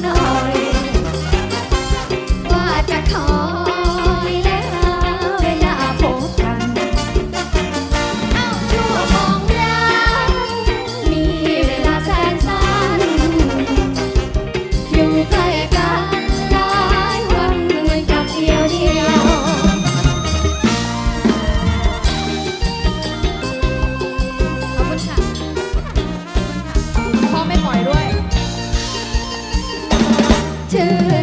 หน่อยว่าจะคอยและหาเวลาพบกันชั่วโมงรักมีเวลาแสนสั้นอยู่ใกล้กันหลายวันเหมือนกับเดียวเดียวขอบคุณค่ะพ่อไม่ปล่อยด้วยชื่อ